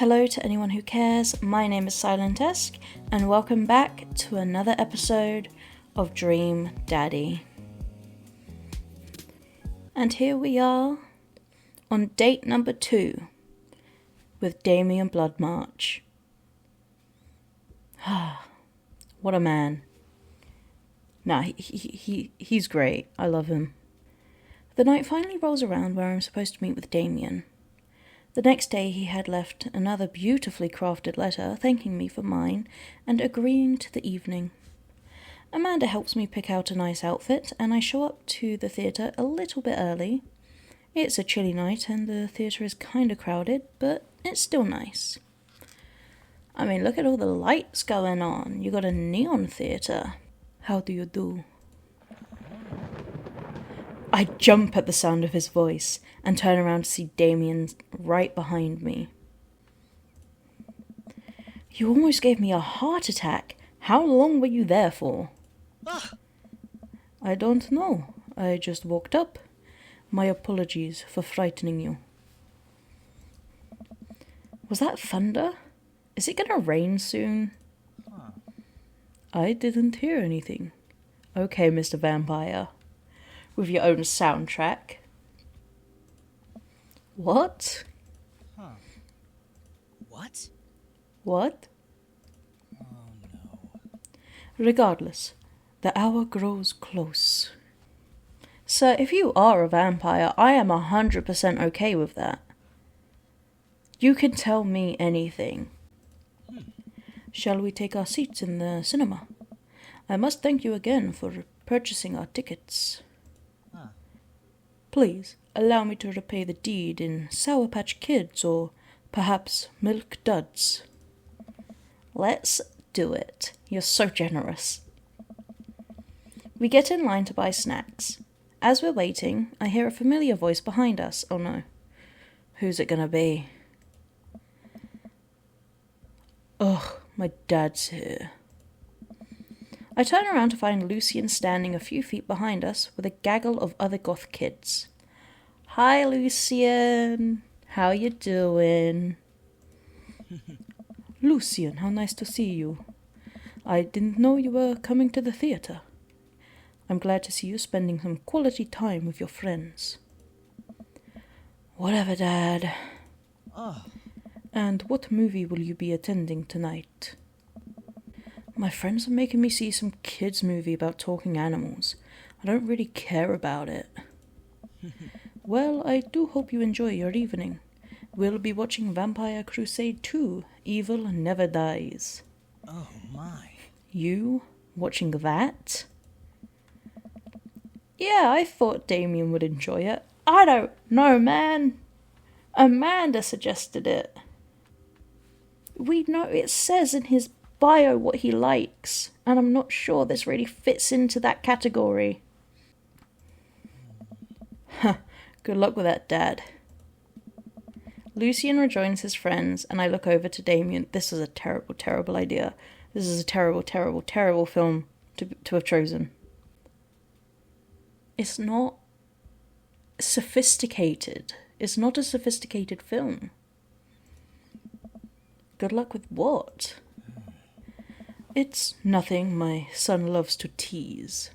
Hello to anyone who cares, my name is Silentesque, and welcome back to another episode of Dream Daddy. And here we are, on date number 2, with Damien Bloodmarch. What a man. Nah, he's great, I love him. The night finally rolls around where I'm supposed to meet with Damien. The next day he had left another beautifully crafted letter thanking me for mine and agreeing to the evening. Amanda helps me pick out a nice outfit and I show up to the theatre a little bit early. It's a chilly night and the theatre is kinda crowded, but it's still nice. I mean, look at all the lights going on. You got a neon theatre. How do you do? I jump at the sound of his voice and turn around to see Damien right behind me. You almost gave me a heart attack. How long were you there for? I don't know. I just walked up. My apologies for frightening you. Was that thunder? Is it gonna rain soon? I didn't hear anything. Okay, Mr. Vampire. With your own soundtrack. What? What? What? Oh no. Regardless, the hour grows close. Sir, if you are a vampire, I am 100% okay with that. You can tell me anything. Shall we take our seats in the cinema? I must thank you again for purchasing our tickets. Please, allow me to repay the deed in Sour Patch Kids or perhaps Milk Duds. Let's do it. You're so generous. We get in line to buy snacks. As we're waiting, I hear a familiar voice behind us. Oh no. Who's it gonna be? Ugh, my dad's here. I turn around to find Lucien standing a few feet behind us with a gaggle of other goth kids. Hi, Lucien. How you doing? Lucien, how nice to see you. I didn't know you were coming to the theatre. I'm glad to see you spending some quality time with your friends. Whatever, Dad. And what movie will you be attending tonight? My friends are making me see some kids' movie about talking animals. I don't really care about it. Well, I do hope you enjoy your evening. We'll be watching Vampire Crusade 2, Evil Never Dies. Oh my. You? Watching that? Yeah, I thought Damien would enjoy it. I don't know, man. Amanda suggested it. We know it says in his bio what he likes, and I'm not sure this really fits into that category. Good luck with that, Dad. Lucien rejoins his friends, and I look over to Damien. This is a terrible, terrible idea. This is a terrible, terrible, terrible film to have chosen. It's not sophisticated. It's not a sophisticated film. Good luck with what? It's nothing. My son loves to tease.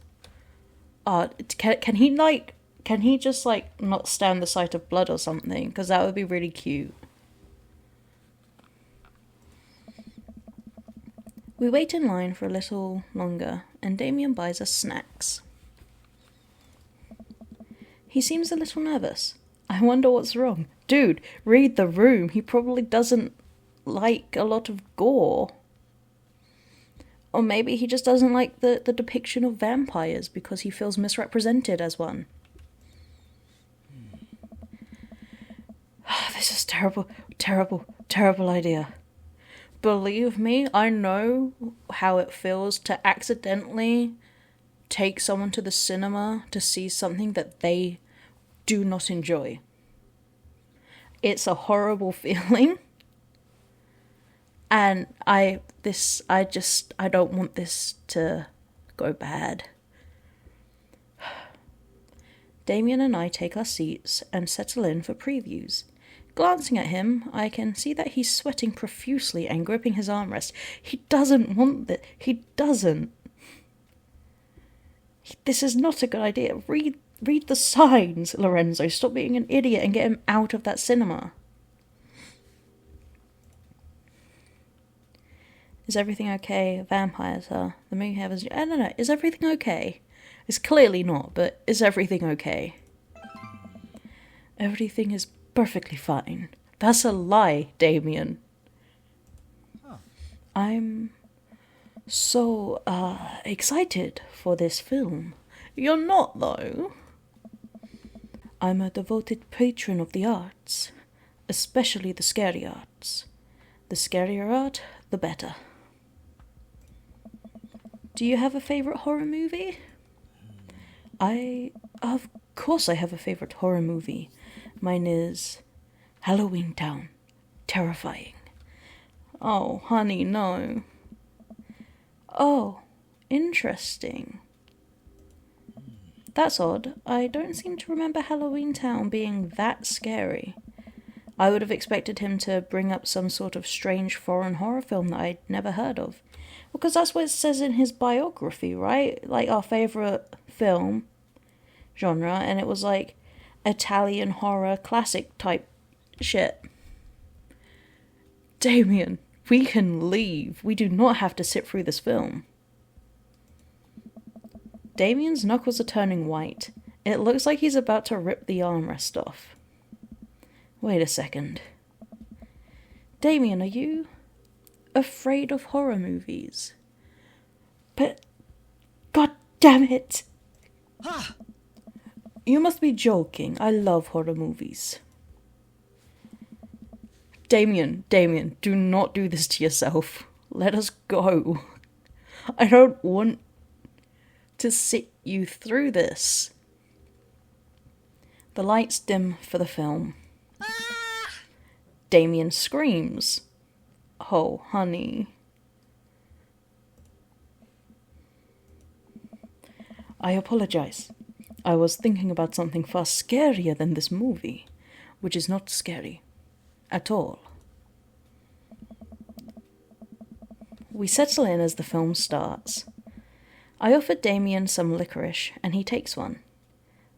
Can he just not stand the sight of blood or something? Because that would be really cute. We wait in line for a little longer, and Damien buys us snacks. He seems a little nervous. I wonder what's wrong. Dude, read the room. He probably doesn't like a lot of gore. Or maybe he just doesn't like the depiction of vampires because he feels misrepresented as one. This is terrible, terrible, terrible idea. Believe me, I know how it feels to accidentally take someone to the cinema to see something that they do not enjoy. It's a horrible feeling. And I don't want this to go bad. Damien and I take our seats and settle in for previews. Glancing at him, I can see that he's sweating profusely and gripping his armrest. He doesn't want that. He doesn't. This is not a good idea. Read the signs, Lorenzo. Stop being an idiot and get him out of that cinema. Is everything okay? Vampires are. The movie has... I don't know. Is everything okay? It's clearly not, but is everything okay? Everything is perfectly fine. That's a lie, Damien. Huh. I'm so, excited for this film. You're not, though. I'm a devoted patron of the arts, especially the scary arts. The scarier art, the better. Do you have a favourite horror movie? Of course I have a favourite horror movie. Mine is Halloween Town. Terrifying. Oh, honey, no. Oh, interesting. That's odd. I don't seem to remember Halloween Town being that scary. I would have expected him to bring up some sort of strange foreign horror film that I'd never heard of. Because that's what it says in his biography, right? Like, our favourite film genre, and it was like Italian horror classic type shit. Damien, we can leave. We do not have to sit through this film. Damien's knuckles are turning white. It looks like he's about to rip the armrest off. Wait a second. Damien, are you afraid of horror movies? But, god damn it! Ah! You must be joking. I love horror movies. Damien, do not do this to yourself. Let us go. I don't want to sit you through this. The lights dim for the film. Ah! Damien screams. Oh, honey. I apologize. I was thinking about something far scarier than this movie, which is not scary at all. We settle in as the film starts. I offer Damien some licorice, and he takes one.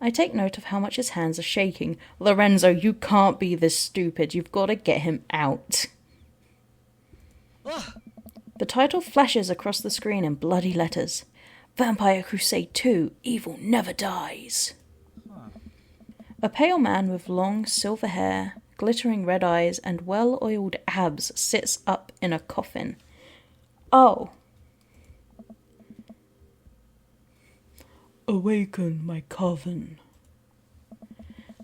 I take note of how much his hands are shaking. Lorenzo, you can't be this stupid. You've got to get him out. Ah! The title flashes across the screen in bloody letters. Vampire Crusade 2, Evil Never Dies. Huh. A pale man with long silver hair, glittering red eyes, and well-oiled abs sits up in a coffin. Oh. Awaken my coven.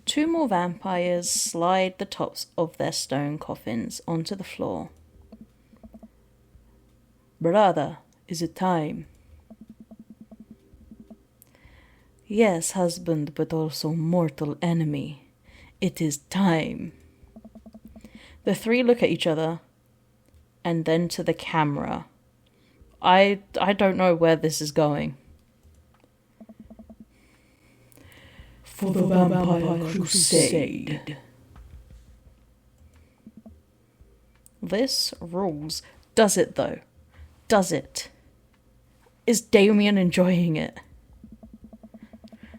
Two more vampires slide the tops of their stone coffins onto the floor. Brother, is it time? Yes, husband, but also mortal enemy. It is time. The three look at each other, and then to the camera. I don't know where this is going. For the Vampire Crusade. This rules. Does it, though? Does it? Is Damien enjoying it?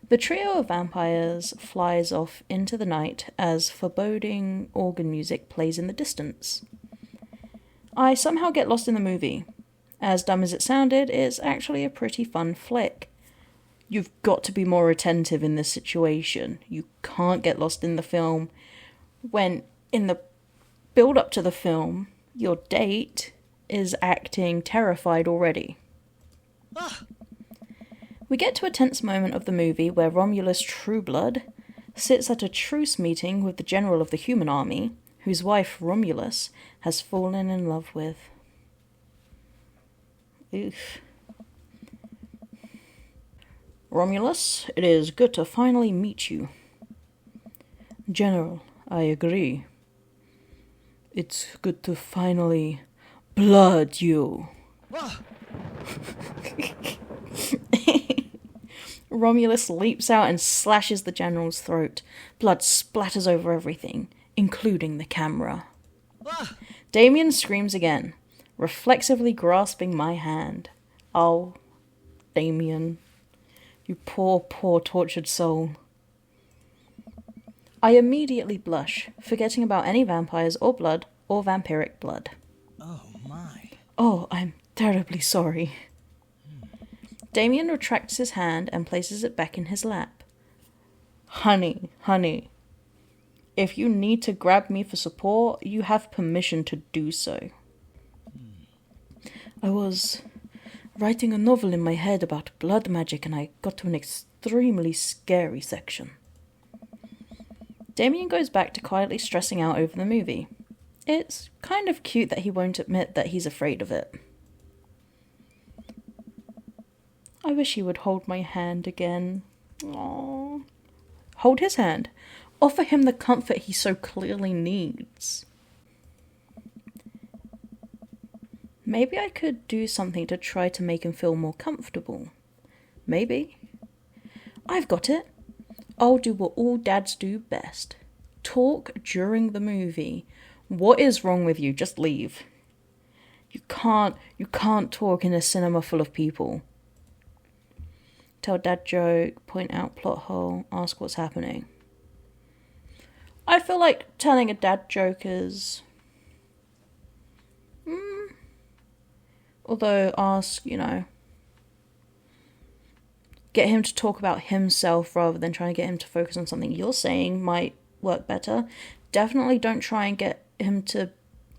The trio of vampires flies off into the night as foreboding organ music plays in the distance. I somehow get lost in the movie. As dumb as it sounded, it's actually a pretty fun flick. You've got to be more attentive in this situation. You can't get lost in the film when, in the build-up to the film, your date is acting terrified already. Ah! We get to a tense moment of the movie where Romulus Trueblood sits at a truce meeting with the general of the human army, whose wife Romulus has fallen in love with. Oof. Romulus, it is good to finally meet you. General, I agree. It's good to finally blood you. Ah! Romulus leaps out and slashes the general's throat. Blood splatters over everything, including the camera. Ah! Damien screams again, reflexively grasping my hand. Oh, Damien. You poor, poor tortured soul. I immediately blush, forgetting about any vampires or blood or vampiric blood. Oh my. Oh, I'm terribly sorry. Damien retracts his hand and places it back in his lap. Honey, if you need to grab me for support, you have permission to do so. I was writing a novel in my head about blood magic and I got to an extremely scary section. Damien goes back to quietly stressing out over the movie. It's kind of cute that he won't admit that he's afraid of it. I wish he would hold my hand again. Aww. Hold his hand. Offer him the comfort he so clearly needs. Maybe I could do something to try to make him feel more comfortable. Maybe. I've got it. I'll do what all dads do best. Talk during the movie. What is wrong with you? Just leave. You can't talk in a cinema full of people. Tell dad joke, point out plot hole, ask what's happening. I feel like telling a dad joke is... Although ask, get him to talk about himself rather than trying to get him to focus on something you're saying might work better. Definitely don't try and get him to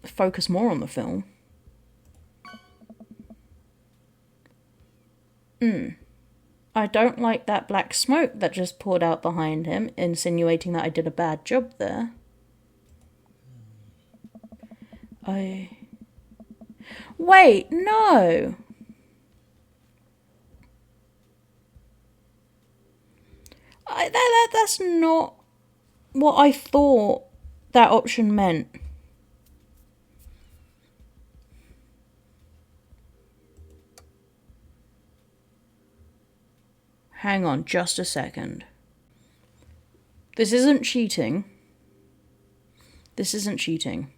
focus more on the film. I don't like that black smoke that just poured out behind him, insinuating that I did a bad job there. Wait, no! That's not what I thought that option meant. Hang on just a second. This isn't cheating. This isn't cheating.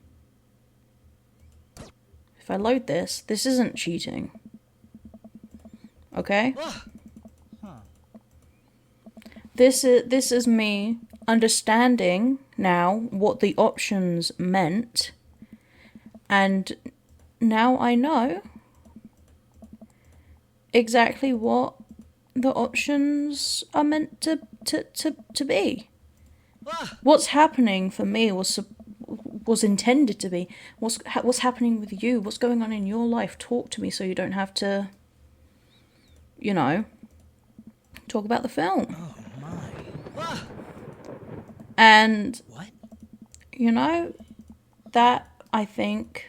If I load this isn't cheating. Okay? This is me understanding now what the options meant. And now I know exactly what the options are meant to be. What's happening for me was intended to be. What's happening with you? What's going on in your life? Talk to me so you don't have to, talk about the film. Oh my. And, What? that I think...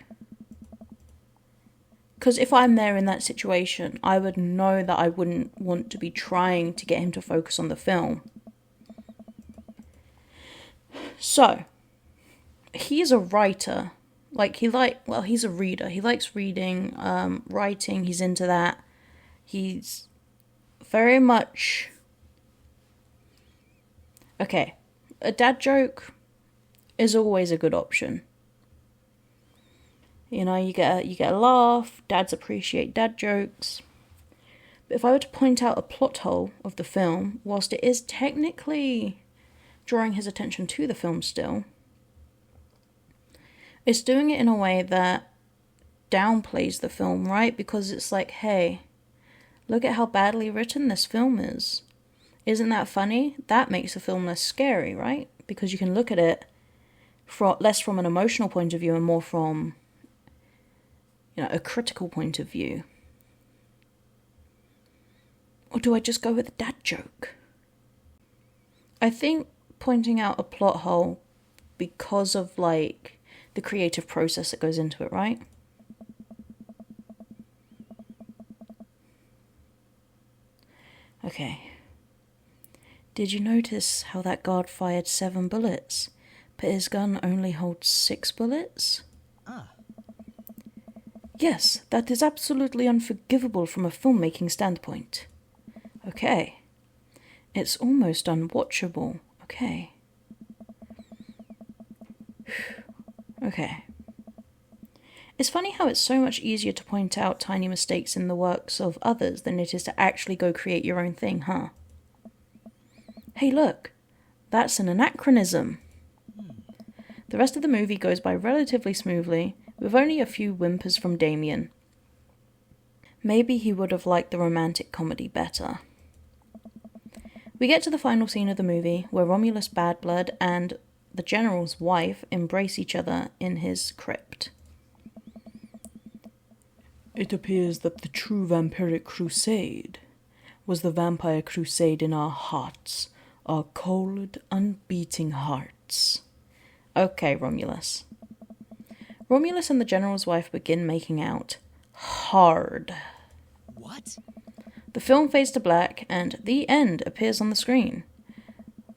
Because if I'm there in that situation, I would know that I wouldn't want to be trying to get him to focus on the film. So, he's a writer. He's a reader. He likes reading, writing, he's into that. He's very much... Okay, a dad joke is always a good option. You get a laugh, dads appreciate dad jokes. But if I were to point out a plot hole of the film, whilst it is technically drawing his attention to the film still, it's doing it in a way that downplays the film, right? Because it's like, hey, look at how badly written this film is. Isn't that funny? That makes the film less scary, right? Because you can look at it less from an emotional point of view and more from... a critical point of view. Or do I just go with a dad joke? I think pointing out a plot hole because of, the creative process that goes into it, right? Okay. Did you notice how that guard fired 7 bullets, but his gun only holds 6 bullets? Yes, that is absolutely unforgivable from a filmmaking standpoint. Okay. It's almost unwatchable. Okay. Okay. It's funny how it's so much easier to point out tiny mistakes in the works of others than it is to actually go create your own thing, huh? Hey, look, that's an anachronism. The rest of the movie goes by relatively smoothly, with only a few whimpers from Damien. Maybe he would have liked the romantic comedy better. We get to the final scene of the movie, where Romulus Badblood and the General's wife embrace each other in his crypt. It appears that the true vampiric crusade was the vampire crusade in our hearts, our cold, unbeating hearts. Okay, Romulus. Romulus and the General's wife begin making out. Hard. What? The film fades to black, and the end appears on the screen.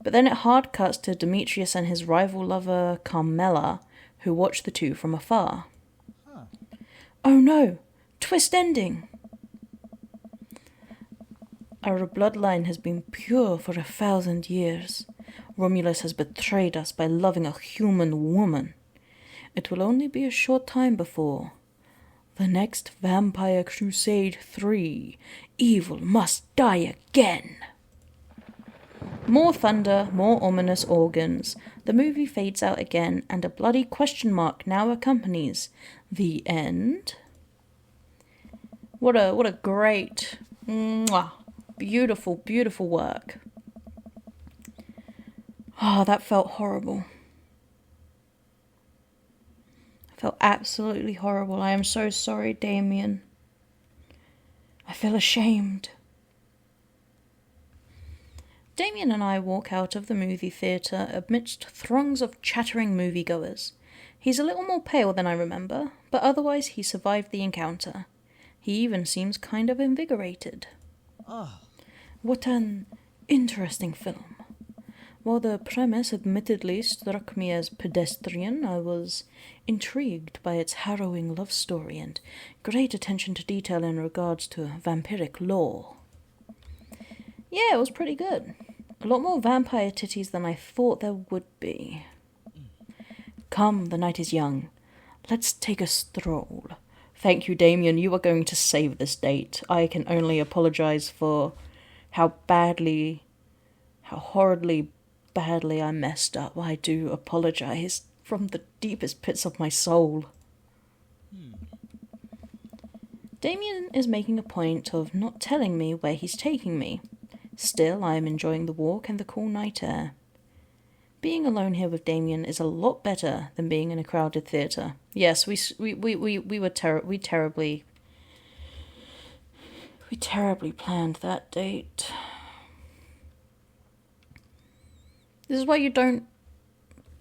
But then it hard cuts to Demetrius and his rival lover, Carmela, who watch the two from afar. Huh. Oh no! Twist ending! Our bloodline has been pure for 1,000 years. Romulus has betrayed us by loving a human woman. It will only be a short time before the next Vampire Crusade 3. Evil must die again. More thunder, more ominous organs. The movie fades out again, and a bloody question mark now accompanies the end. What a great, beautiful, beautiful work. Oh, that felt horrible. It felt absolutely horrible. I am so sorry, Damien. I feel ashamed. Damien and I walk out of the movie theatre amidst throngs of chattering moviegoers. He's a little more pale than I remember, but otherwise he survived the encounter. He even seems kind of invigorated. Oh. What an interesting film. While the premise admittedly struck me as pedestrian, I was intrigued by its harrowing love story and great attention to detail in regards to vampiric lore. Yeah, it was pretty good. A lot more vampire titties than I thought there would be. Come, the night is young. Let's take a stroll. Thank you, Damien. You are going to save this date. I can only apologize for how horridly badly I messed up. I do apologize from the deepest pits of my soul. Damien is making a point of not telling me where he's taking me. Still, I am enjoying the walk and the cool night air. Being alone here with Damien is a lot better than being in a crowded theatre. Yes, we terribly planned that date. This is why you don't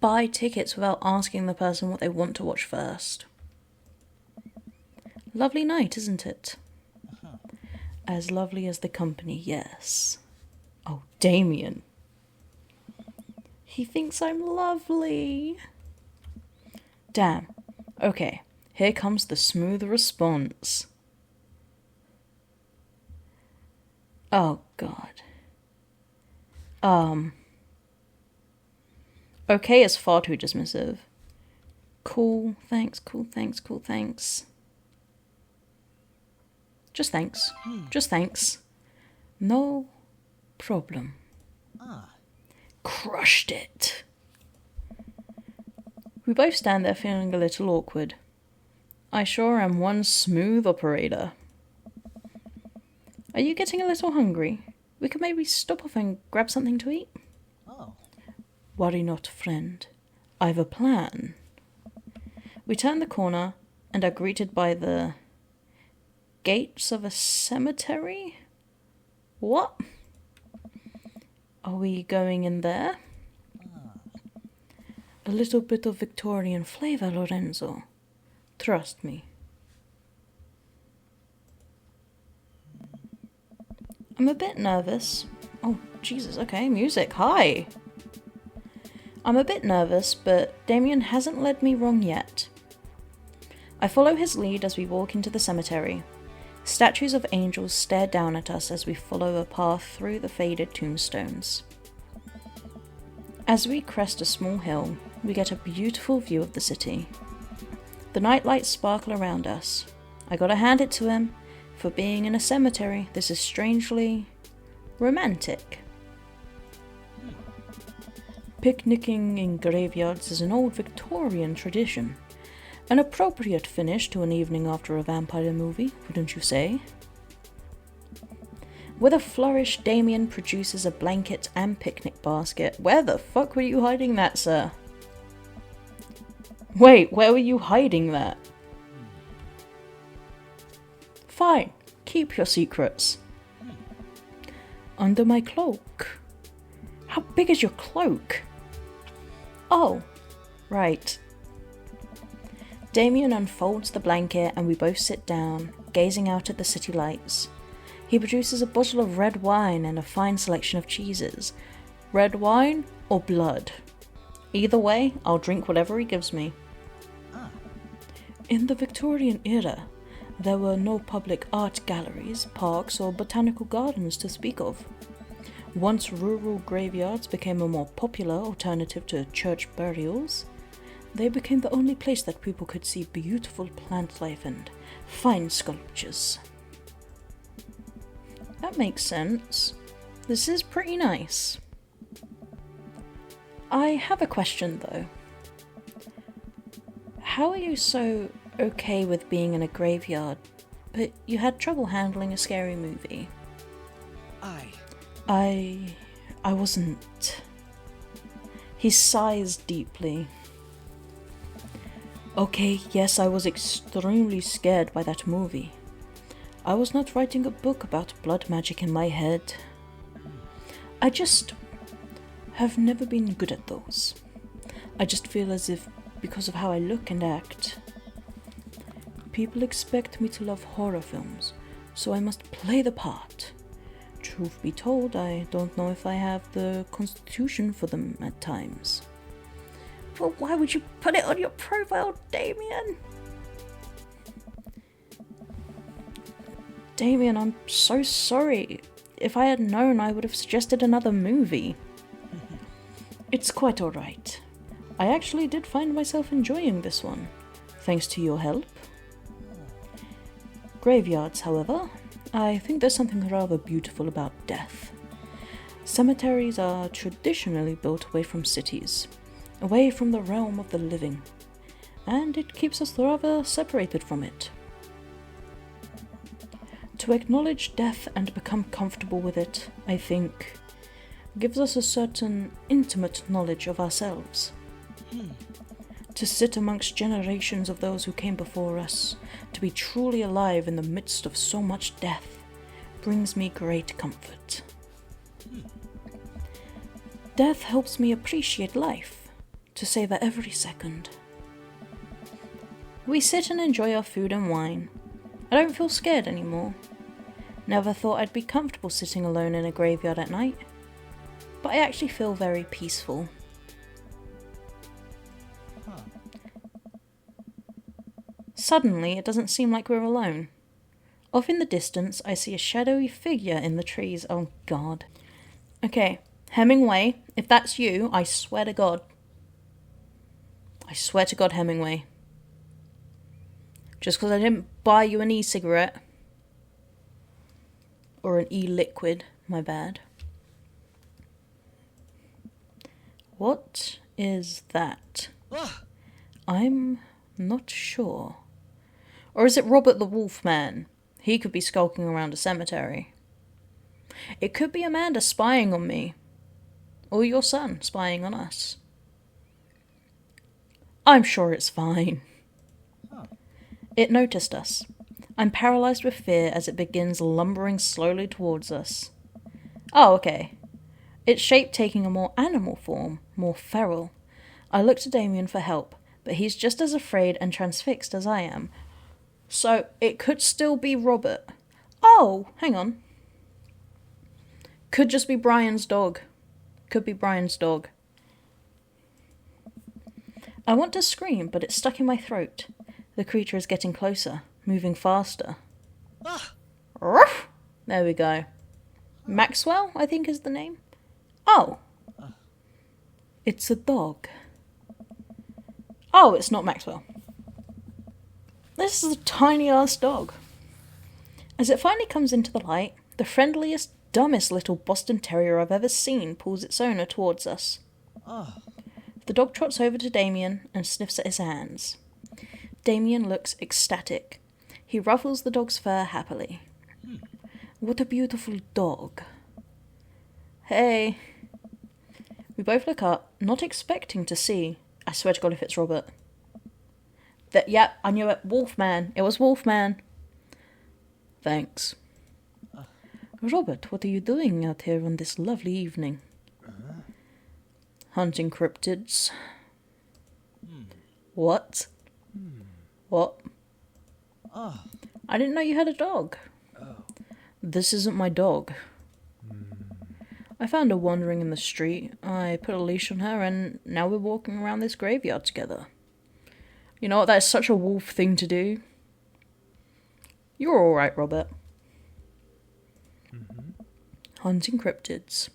buy tickets without asking the person what they want to watch first. Lovely night, isn't it? Uh-huh. As lovely as the company, yes. Oh, Damien. He thinks I'm lovely. Damn. Okay, here comes the smooth response. Oh, God. Okay is far too dismissive. Cool, thanks, cool, thanks, cool, thanks. Just thanks. Just thanks. No problem. Crushed it. We both stand there feeling a little awkward. I sure am one smooth operator. Are you getting a little hungry? We could maybe stop off and grab something to eat. Oh. Worry not, friend. I've a plan. We turn the corner and are greeted by the gates of a cemetery? What? Are we going in there? A little bit of Victorian flavour, Lorenzo. Trust me. I'm a bit nervous. Oh, Jesus, okay, music, hi! I'm a bit nervous, but Damien hasn't led me wrong yet. I follow his lead as we walk into the cemetery. Statues of angels stare down at us as we follow a path through the faded tombstones. As we crest a small hill, we get a beautiful view of the city. The nightlights sparkle around us. I gotta hand it to him. For being in a cemetery, this is strangely romantic. Picnicking in graveyards is an old Victorian tradition. An appropriate finish to an evening after a vampire movie, wouldn't you say? With a flourish, Damien produces a blanket and picnic basket. Where the fuck were you hiding that, sir? Wait, where were you hiding that? Fine, keep your secrets. Under my cloak. How big is your cloak? Oh, right. Damien unfolds the blanket and we both sit down, gazing out at the city lights. He produces a bottle of red wine and a fine selection of cheeses. Red wine or blood? Either way, I'll drink whatever he gives me. In the Victorian era, there were no public art galleries, parks, or botanical gardens to speak of. Once rural graveyards became a more popular alternative to church burials, they became the only place that people could see beautiful plant life and fine sculptures. That makes sense. This is pretty nice. I have a question though. How are you so okay with being in a graveyard, but you had trouble handling a scary movie? I wasn't. He sighs deeply. Okay, yes, I was extremely scared by that movie. I was not writing a book about blood magic in my head. I just have never been good at those. I just feel as if, because of how I look and act, people expect me to love horror films, so I must play the part. Truth be told, I don't know if I have the constitution for them at times. Well, why would you put it on your profile, Damien? Damien, I'm so sorry. If I had known, I would have suggested another movie. It's quite alright. I actually did find myself enjoying this one, thanks to your help. Graveyards, however, I think there's something rather beautiful about death. Cemeteries are traditionally built away from cities, away from the realm of the living, and it keeps us rather separated from it. To acknowledge death and become comfortable with it, I think, gives us a certain intimate knowledge of ourselves. To sit amongst generations of those who came before us, to be truly alive in the midst of so much death, brings me great comfort. Death helps me appreciate life, to savor every second. We sit and enjoy our food and wine. I don't feel scared anymore. Never thought I'd be comfortable sitting alone in a graveyard at night, but I actually feel very peaceful. Suddenly, it doesn't seem like we're alone. Off in the distance, I see a shadowy figure in the trees. Oh god. Okay, Hemingway, if that's you, I swear to God. I swear to God, Hemingway. Just because I didn't buy you an e-cigarette. Or an e-liquid, my bad. What is that? I'm not sure. Or is it Robert the Wolfman? He could be skulking around a cemetery. It could be Amanda spying on me. Or your son spying on us. I'm sure it's fine. It noticed us. I'm paralysed with fear as it begins lumbering slowly towards us. Oh, okay. Its shape taking a more animal form, more feral. I look to Damien for help, but he's just as afraid and transfixed as I am. So, it could still be Robert. Oh, hang on. Could just be Brian's dog. Could be Brian's dog. I want to scream, but it's stuck in my throat. The creature is getting closer, moving faster. Ruff! There we go. Maxwell, I think is the name. Oh. It's a dog. Oh, it's not Maxwell. This is a tiny ass dog. As it finally comes into the light, the friendliest, dumbest little Boston Terrier I've ever seen pulls its owner towards us. Oh. The dog trots over to Damien and sniffs at his hands. Damien looks ecstatic. He ruffles the dog's fur happily. What a beautiful dog. Hey. We both look up, not expecting to see. I swear to God if it's Robert. Yep, I knew it. Wolfman. It was Wolfman. Thanks. Robert, what are you doing out here on this lovely evening? Hunting cryptids. What? What? Oh. I didn't know you had a dog. This isn't my dog. I found her wandering in the street. I put a leash on her and now we're walking around this graveyard together. You know what? That is such a wolf thing to do. You're alright, Robert. Hunting cryptids.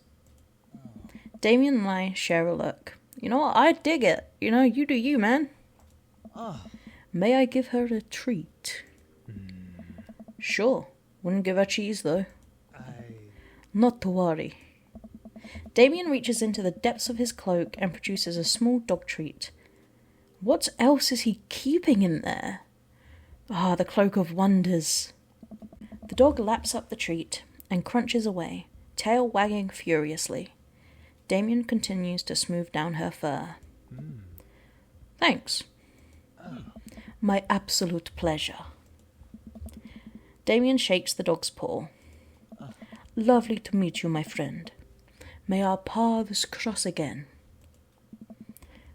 Damien and I share a look. You know what? I dig it. You know, you do you, man. Oh. May I give her a treat? Sure. Wouldn't give her cheese, though. Not to worry. Damien reaches into the depths of his cloak and produces a small dog treat. What else is he keeping in there? Ah, the cloak of wonders. The dog laps up the treat and crunches away, tail wagging furiously. Damien continues to smooth down her fur. Thanks. My absolute pleasure. Damien shakes the dog's paw. Lovely to meet you, my friend. May our paths cross again.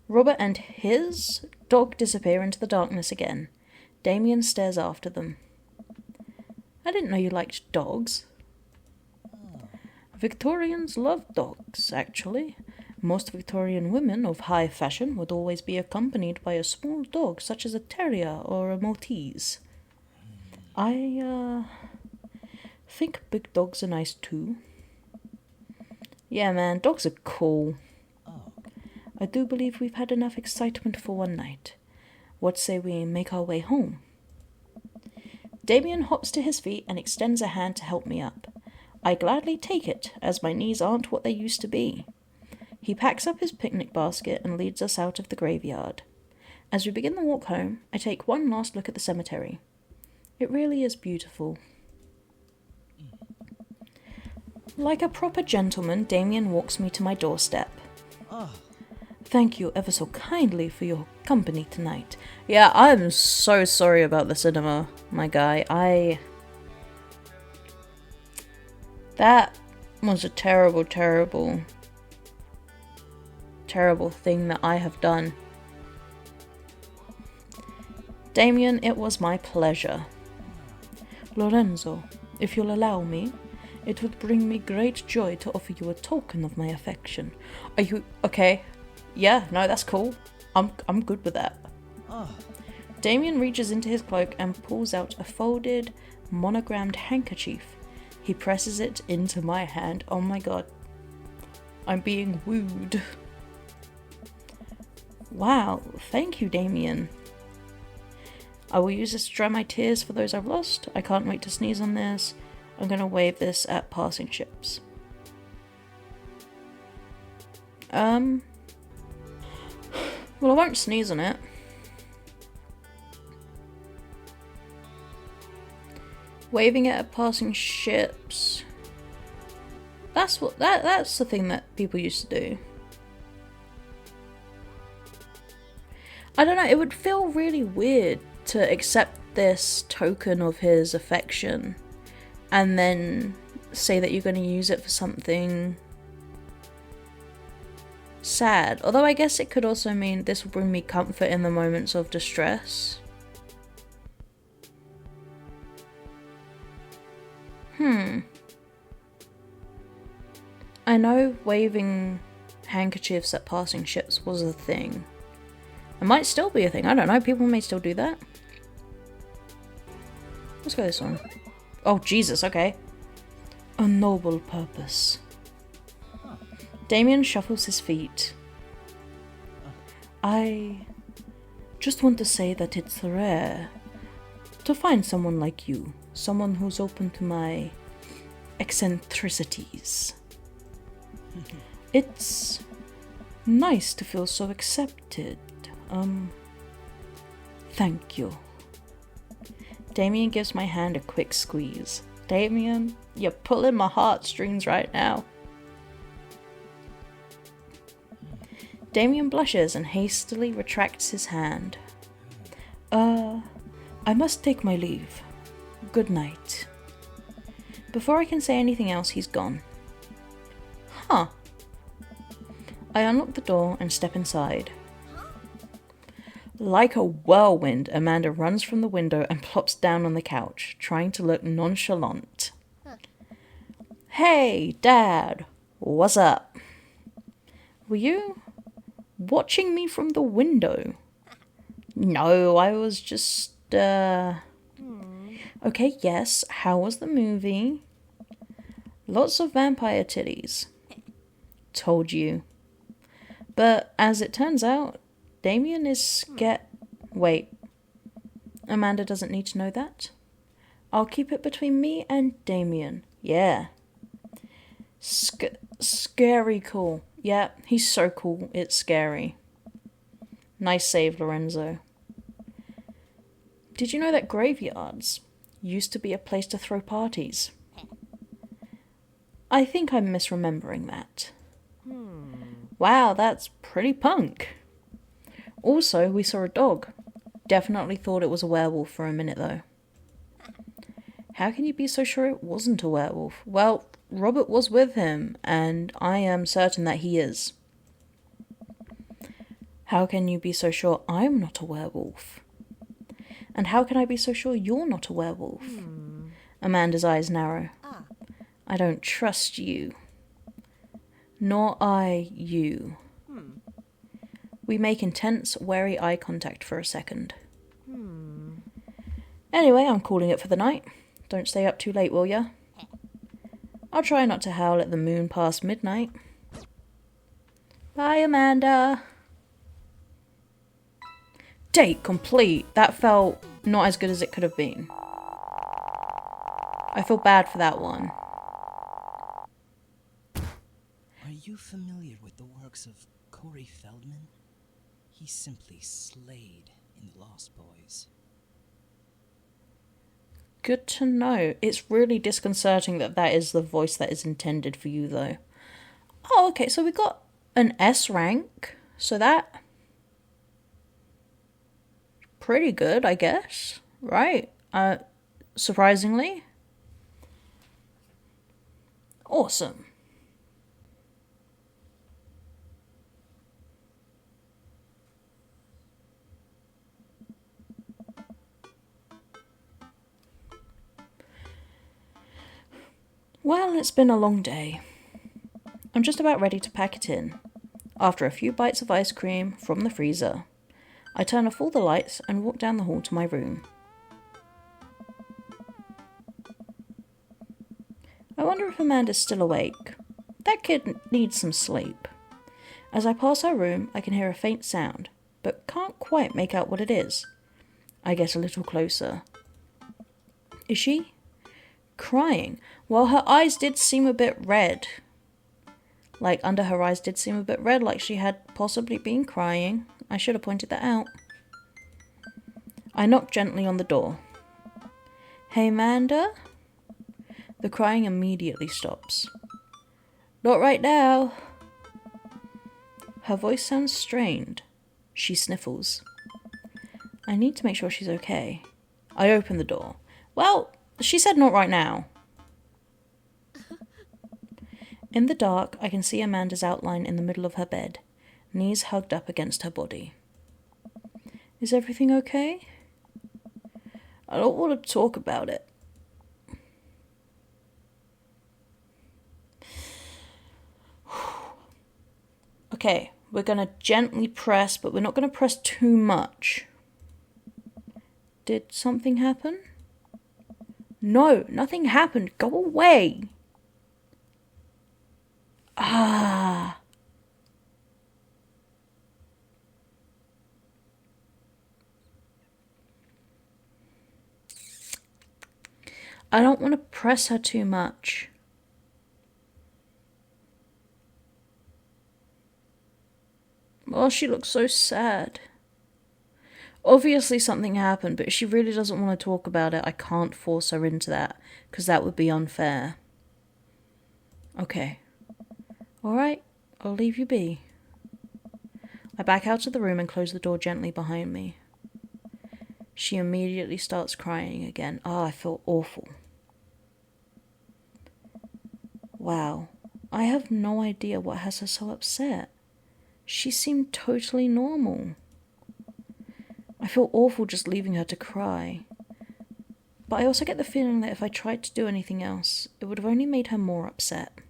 Robert and his dog disappear into the darkness again. Damien stares after them. I didn't know you liked dogs. Victorians love dogs, actually. Most Victorian women of high fashion would always be accompanied by a small dog such as a terrier or a Maltese. I think big dogs are nice too. Yeah, man, dogs are cool. I do believe we've had enough excitement for one night. What say we make our way home? Damien hops to his feet and extends a hand to help me up. I gladly take it, as my knees aren't what they used to be. He packs up his picnic basket and leads us out of the graveyard. As we begin the walk home, I take one last look at the cemetery. It really is beautiful. Like a proper gentleman, Damien walks me to my doorstep. Thank you ever so kindly for your company tonight. Yeah, I'm so sorry about the cinema, my guy. That was a terrible thing that I have done. Damien, it was my pleasure. Lorenzo, if you'll allow me, it would bring me great joy to offer you a token of my affection. Are you okay? Yeah, no, that's cool. I'm good with that. Damien reaches into his cloak and pulls out a folded, monogrammed handkerchief. He presses it into my hand. Oh my god. I'm being wooed. Wow, thank you, Damien. I will use this to dry my tears for those I've lost. I can't wait to sneeze on this. I'm gonna wave this at passing ships. Well, I won't sneeze on it. Waving it at passing ships. That's the thing that people used to do. I don't know, it would feel really weird to accept this token of his affection and then say that you're going to use it for something sad. Although I guess it could also mean this will bring me comfort in the moments of distress. I know waving handkerchiefs at passing ships was a thing. It might still be a thing, I don't know, people may still do that. Let's go this one. Oh, Jesus, okay. A noble purpose. Damien shuffles his feet. I just want to say that it's rare to find someone like you. Someone who's open to my eccentricities. It's nice to feel so accepted. Thank you. Damien gives my hand a quick squeeze. Damien, you're pulling my heartstrings right now. Damien blushes and hastily retracts his hand. I must take my leave. Good night. Before I can say anything else, he's gone. Huh. I unlock the door and step inside. Like a whirlwind, Amanda runs from the window and plops down on the couch, trying to look nonchalant. Hey, Dad. What's up? Were you watching me from the window? No, I was just, Okay, yes. How was the movie? Lots of vampire titties. Told you. But as it turns out, Damien is scared. Wait. Amanda doesn't need to know that. I'll keep it between me and Damien. Yeah. Scary cool. Yeah, he's so cool. It's scary. Nice save, Lorenzo. Did you know that graveyards used to be a place to throw parties? I think I'm misremembering that. Wow, that's pretty punk. Also, we saw a dog. Definitely thought it was a werewolf for a minute, though. How can you be so sure it wasn't a werewolf? Well, Robert was with him, and I am certain that he is. How can you be so sure I'm not a werewolf? And how can I be so sure you're not a werewolf? Amanda's eyes narrow. I don't trust you. Nor I you. We make intense, wary eye contact for a second. Anyway, I'm calling it for the night. Don't stay up too late, will ya? I'll try not to howl at the moon past midnight. Bye, Amanda. Date complete. That felt not as good as it could have been. I feel bad for that one. Are you familiar with the works of Corey Feldman? He simply slayed in The Lost Boys. Good to know. It's really disconcerting that that is the voice that is intended for you, though. Oh, okay, so we got an S rank. So that... pretty good, I guess. Right? Surprisingly. Awesome. Well, it's been a long day. I'm just about ready to pack it in. After a few bites of ice cream from the freezer, I turn off all the lights and walk down the hall to my room. I wonder if Amanda's still awake. That kid needs some sleep. As I pass her room, I can hear a faint sound, but can't quite make out what it is. I get a little closer. Is she crying? Well, her eyes did seem a bit red. Like, under her eyes did seem a bit red, like she had possibly been crying. I should have pointed that out. I knock gently on the door. Hey, Amanda? The crying immediately stops. Not right now. Her voice sounds strained. She sniffles. I need to make sure she's okay. I open the door. Well, she said not right now. In the dark, I can see Amanda's outline in the middle of her bed, knees hugged up against her body. Is everything okay? I don't want to talk about it. Okay, we're going to gently press, but we're not going to press too much. Did something happen? No, nothing happened. Go away. Ah. I don't want to press her too much. Oh, she looks so sad. Obviously something happened, but if she really doesn't want to talk about it, I can't force her into that, because that would be unfair. Okay. Alright, I'll leave you be. I back out of the room and close the door gently behind me. She immediately starts crying again. I feel awful. Wow, I have no idea what has her so upset. She seemed totally normal. I feel awful just leaving her to cry. But I also get the feeling that if I tried to do anything else, it would have only made her more upset.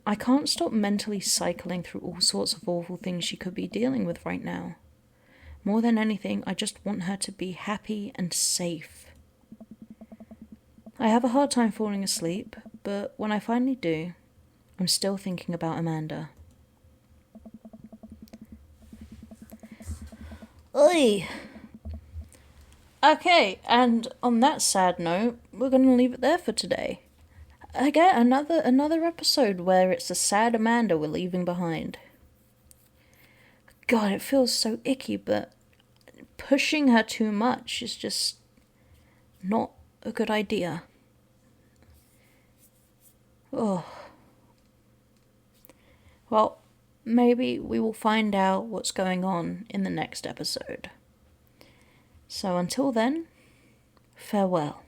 I can't stop mentally cycling through all sorts of awful things she could be dealing with right now. More than anything, I just want her to be happy and safe. I have a hard time falling asleep, but when I finally do, I'm still thinking about Amanda. Oi! Okay, and on that sad note, we're going to leave it there for today. Again, another episode where it's a sad Amanda we're leaving behind. God, it feels so icky, but pushing her too much is just not a good idea. Oh. Well, maybe we will find out what's going on in the next episode. So until then, farewell.